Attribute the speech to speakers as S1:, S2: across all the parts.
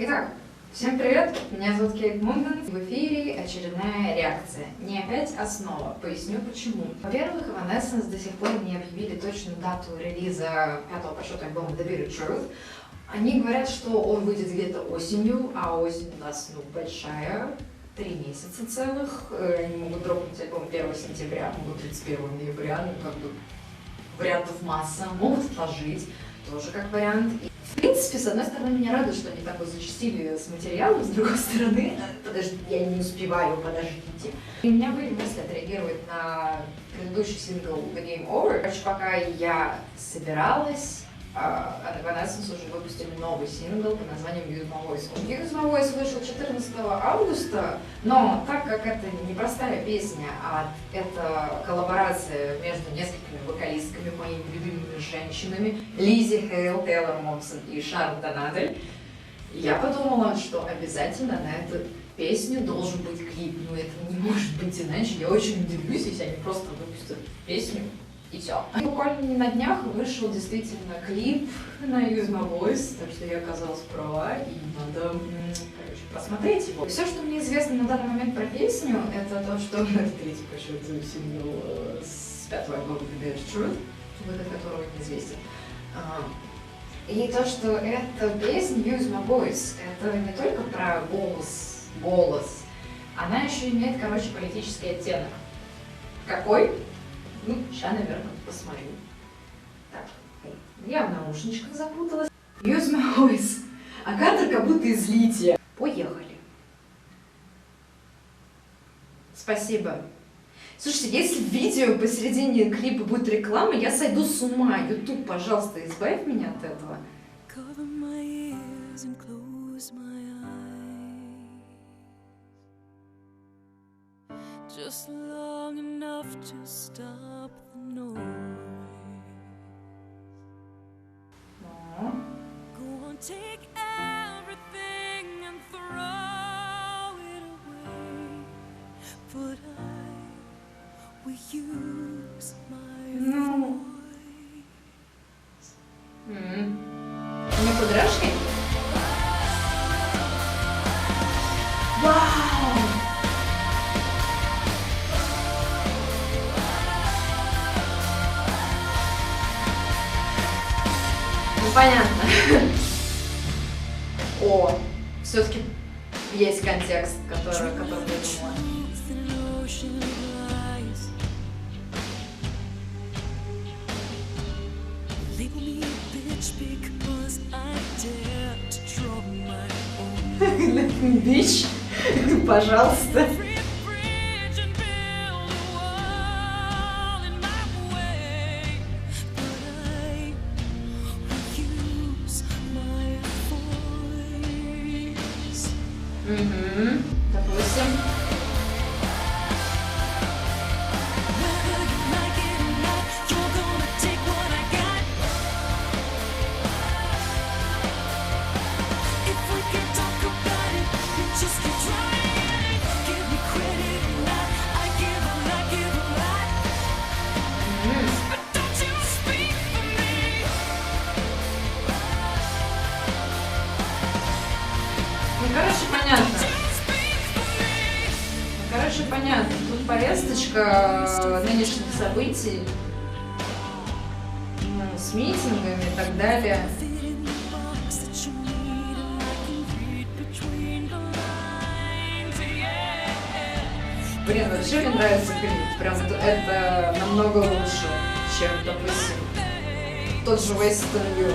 S1: Итак, всем привет, меня зовут Кейт Мунден. В эфире очередная реакция. Не опять основа. Поясню почему. Во-первых, Evanescence до сих пор не объявили точную дату релиза 5-го по счету альбома The Bitter Truth. Они говорят, что он выйдет где-то осенью, а осень у нас, большая. 3 месяца целых. Они могут дропнуть альбом 1 сентября, могут 31 ноября, вариантов масса. Могут отложить, тоже как вариант. В принципе, с одной стороны, меня радует, что они так вот зачастили с материалом, с другой стороны, я не успеваю, подождите. И у меня были мысли отреагировать на предыдущий сингл The Game Over. Короче, пока я собиралась, Evanescence уже выпустили новый сингл под названием Use My Voice. Use My Voice вышел 14 августа, но так как это не простая песня, а это коллаборация между несколькими вокалистками, моими любимыми женщинами, Лизи Хейл, Тейлор Момсон и Шарл Донадель, я подумала, что обязательно на эту песню должен быть клип. Ну это не может быть иначе. Я очень удивлюсь, если они просто выпустят песню. И все. Буквально на днях вышел действительно клип на Use My Voice, так что я оказалась права, и надо, посмотреть его. Все, что мне известно на данный момент про песню, это то, что это третий по счету сингл с 5-го альбома The Bitter Truth, выход которого неизвестен. И то, что эта песня Use My Voice, это не только про голос, она еще имеет, политический оттенок. Какой? Сейчас, наверное, посмотрю. Так, я в наушничках запуталась. Use My Voice. А кадр как будто из лития. Поехали. Спасибо. Слушайте, если в видео посередине клипа будет реклама, я сойду с ума. YouTube, пожалуйста, избавь меня от этого.
S2: Just long enough to stop the noise. Go on, take everything and throw it away. But I will use my voice.
S1: Не кудряшки? Вау! Понятно. О, все-таки есть контекст, который я думала. Бич, пожалуйста. Допустим. Понятно. Тут повесточка нынешних событий с митингами и так далее. Блин, вообще мне нравится клип. Прям это намного лучше, чем, допустим, тот же Wasted on You.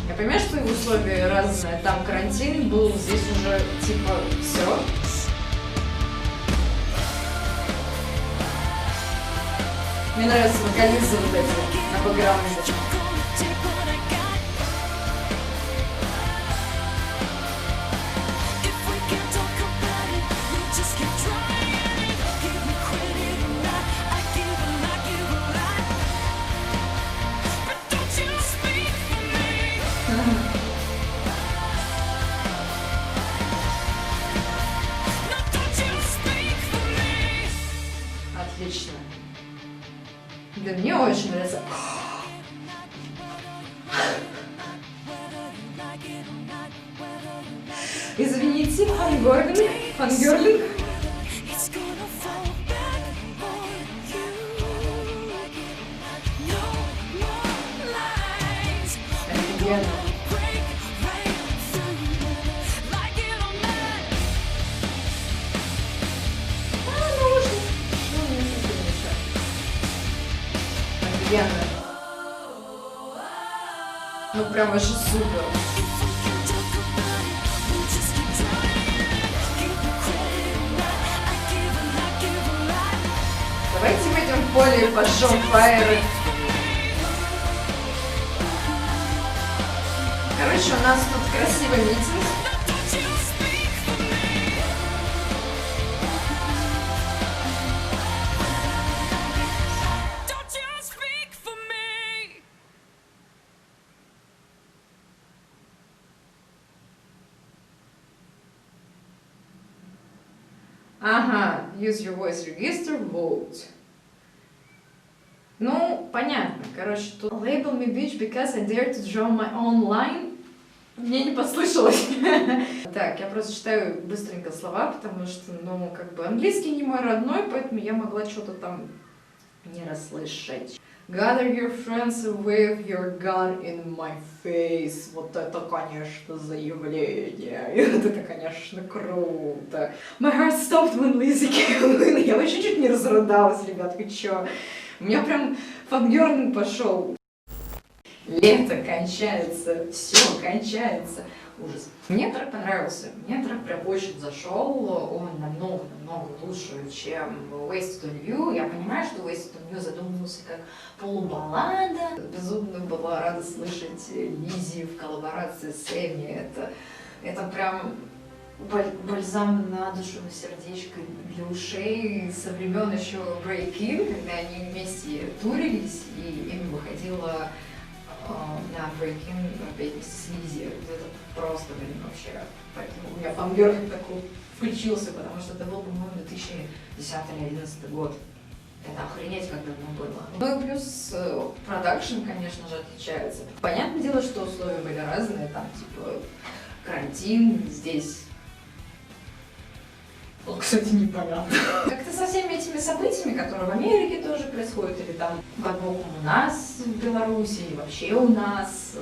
S1: Я понимаю, что и условия разные. Там карантин был, здесь уже типа все. Мне нравятся вокализы вот эти на бэкграунде. Отлично. Да мне очень нравится. Извините, фангерлинг.
S2: It's gonna fall back on you. No more lies.
S1: Офигенно.
S2: Break right through. Like it or not.
S1: Офигенно. Ну прям вообще супер. Давайте выйдем в поле и пожжем фаеры. Короче, у нас тут красивый митинг. Ага, use your voice register, vote. Ну, понятно. Короче, тут label me bitch because I dare to draw my own line. Мне не послышалось. Так, я просто читаю быстренько слова, потому что, ну, как бы английский не мой родной, поэтому я могла что-то там не расслышать. Gather your friends and wave your gun in my face. Вот это, конечно, заявление. Это, конечно, круто. My heart stopped when Lizzie came in. Я вообще чуть не разрыдалась, ребят, вы чё? У меня прям фангерлинг пошел. Лето кончается, все кончается. Ужас. Мне трек понравился. Мне трек прям очень зашел. Он намного лучше, чем Wasted on You. Я понимаю, что Wasted on You задумывался как полубаллада. Безумно была рада слышать Лиззи в коллаборации с Эми. Это прям бальзам на душу, на сердечко, для ушей со времен еще Break In, когда они вместе турились, и Эми выходила на Break In опять вместе с Лиззи. Это просто, блин, вообще. Поэтому у меня фангерлинг такой включился, потому что это был, по-моему, 2010 или 2011 год. Это охренеть как давно было. Ну и плюс продакшн, конечно же, отличается. Понятное дело, что условия были разные, там типа карантин, здесь... Вот, кстати, непонятно. Как-то со всеми этими событиями, которые в Америке тоже происходят, или там под боком у нас в Беларуси, или вообще у нас,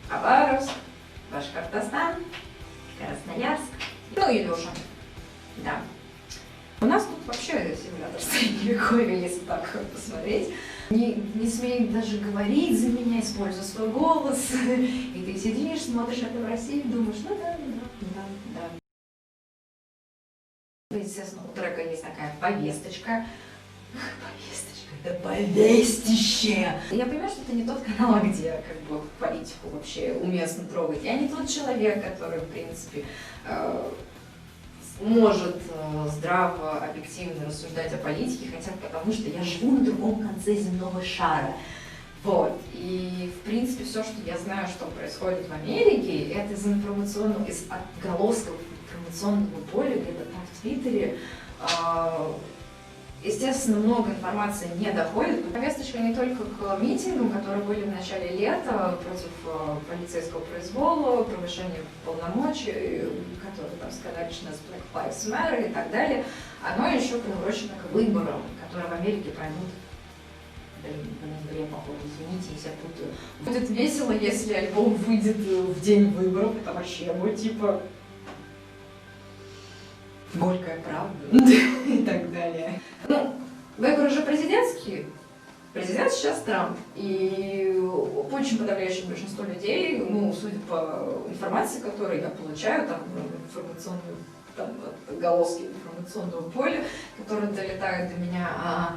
S1: Хабаровск, Башкортостан, Красноярск, ну и Лёша, да. У нас тут вообще симулятор средневековья, если так посмотреть. Не смеют даже говорить за меня, используя свой голос. И ты сидишь, смотришь это в России и думаешь, ну да. Естественно, у трека есть такая повесточка. Это повестище! Я понимаю, что это не тот канал, где как бы политику вообще уместно трогать. Я не тот человек, который, в принципе, может здраво, объективно рассуждать о политике, хотя бы потому, что я живу на другом конце земного шара. Вот. И, в принципе, все, что я знаю, что происходит в Америке, это из информационного, из отголосков информационного поля, где-то там в Твиттере. Естественно, много информации не доходит. Повесточка не только к митингам, которые были в начале лета против полицейского произвола, превышения полномочий, которые там сказали, что у нас Black Lives Matter и так далее. Оно еще приурочено к выборам, которые в Америке пройдут. Блин, походу, извините, если я путаю. Будет весело, если альбом выйдет в день выборов. Это вообще будет типа... горькая правда и так далее. Ну, выборы уже президентские. Президент сейчас Трамп. И очень подавляющее большинство людей, ну, судя по информации, которую я получаю, там, информационную, там, отголоски информационного поля, которые долетают до меня,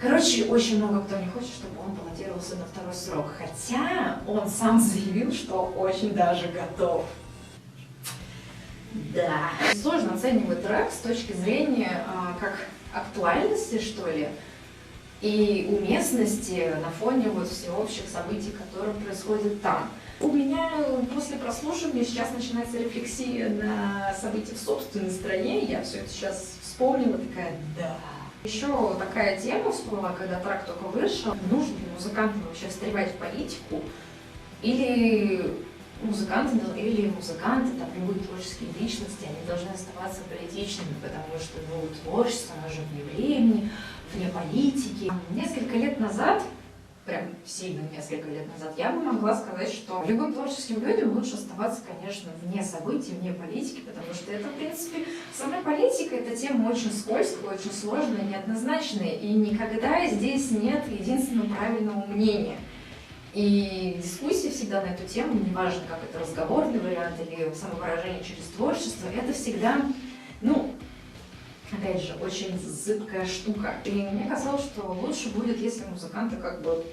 S1: короче, очень много кто не хочет, чтобы он баллотировался на второй срок. Хотя он сам заявил, что очень даже готов. Да. Сложно оценивать трек с точки зрения как актуальности, что ли, и уместности на фоне вот всеобщих событий, которые происходят там. У меня после прослушивания сейчас начинается рефлексия на события в собственной стране. Я все это сейчас вспомнила, такая, да. Еще такая тема всплыла, когда трек только вышел. Нужно ли музыкантам вообще встревать в политику? Или музыканты там, любые творческие личности, они должны оставаться политичными, потому что творчество, оно же вне времени, вне политики. Несколько лет назад, прям сильно несколько лет назад, я бы могла сказать, что любым творческим людям лучше оставаться, конечно, вне событий, вне политики, потому что это, в принципе, сама политика — это тема очень скользкая, очень сложная, неоднозначная, и никогда здесь нет единственного правильного мнения. И дискуссии всегда на эту тему, неважно, как это разговорный вариант или самовыражение через творчество, это всегда, опять же, очень зыбкая штука. И мне казалось, что лучше будет, если музыканты как бы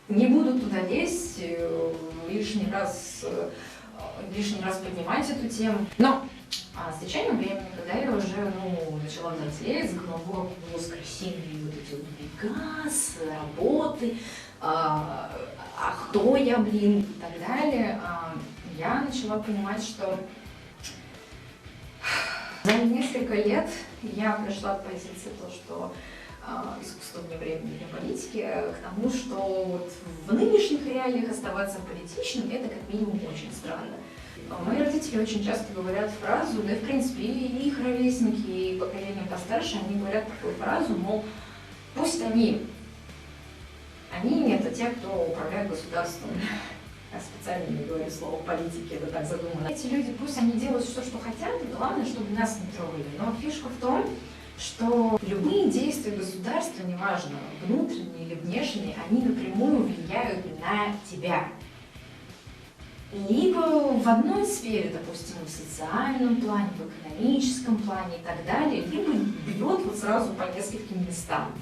S1: не будут туда лезть, лишний раз поднимать эту тему. Но с течением времени, когда я уже начала взрослеть, за головой окунулась красивые вот эти газ, работы, кто я, и так далее, я начала понимать, что за несколько лет я пришла к позиции то, что искусство вне времени, вне политики, к тому, что вот в нынешних реалиях оставаться политичным — это как минимум очень странно. Мои родители очень часто говорят фразу, да и в принципе и их ровесники, и поколение постарше, они говорят такую фразу, мол, пусть они это те, кто управляет государством. Я специально не говорю слово политики, это так задумано. Эти люди, пусть они делают все, что хотят, главное, чтобы нас не трогали. Но фишка в том, что любые действия государства, неважно, внутренние или внешние, они напрямую влияют на тебя. Либо в одной сфере, допустим, в социальном плане, в экономическом плане и так далее, либо бьет вот сразу по нескольким местам.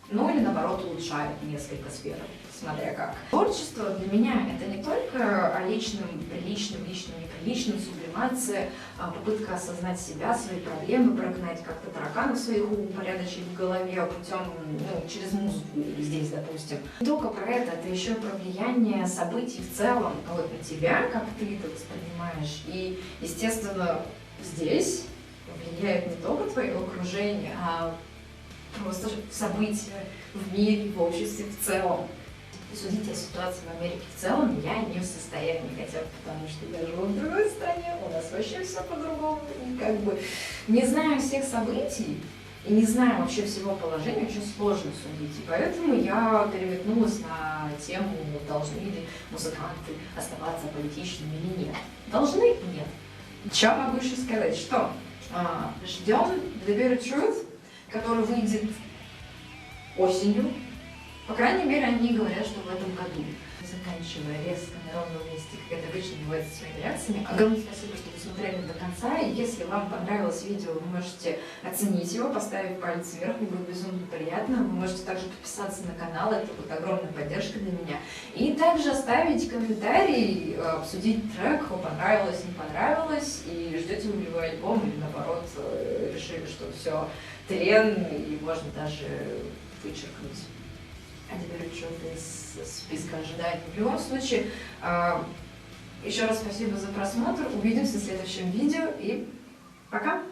S1: Или наоборот улучшает несколько сфер, смотря как. Творчество для меня это не только о личном, приличном, личном, неприличном, сублимация, попытка осознать себя, свои проблемы, прогнать как-то тараканов своих упорядочить в голове путем, через музыку здесь, допустим. Не только про это еще про влияние событий в целом на тебя, как ты это воспринимаешь. И, естественно, здесь влияет не только твое окружение, а просто события в мире, в обществе в целом. Судить о ситуации в Америке в целом я не в состоянии, хотя бы потому что я живу в другой стране, у нас вообще все по-другому. И не зная всех событий и не зная вообще всего положения, очень сложно судить. И поэтому я переметнулась на тему, должны ли музыканты оставаться политичными или нет. Должны? Нет. Что могу еще сказать? Что ждем The Bitter Truth, который выйдет осенью. По крайней мере, они говорят, что в этом году. Заканчивая резко на ровном месте, как это обычно бывает со своими реакциями. Огромное спасибо, что вы смотрели до конца. И если вам понравилось видео, вы можете оценить его, поставив палец вверх, мне будет безумно приятно. Вы можете также подписаться на канал, это будет огромная поддержка для меня. И также оставить комментарий, обсудить трек, понравилось, не понравилось, и ждете вы его альбом, или наоборот, решили, что все тлен, и можно даже вычеркнуть. А теперь что-то из списка ожиданий. В любом случае, еще раз спасибо за просмотр. Увидимся в следующем видео и пока!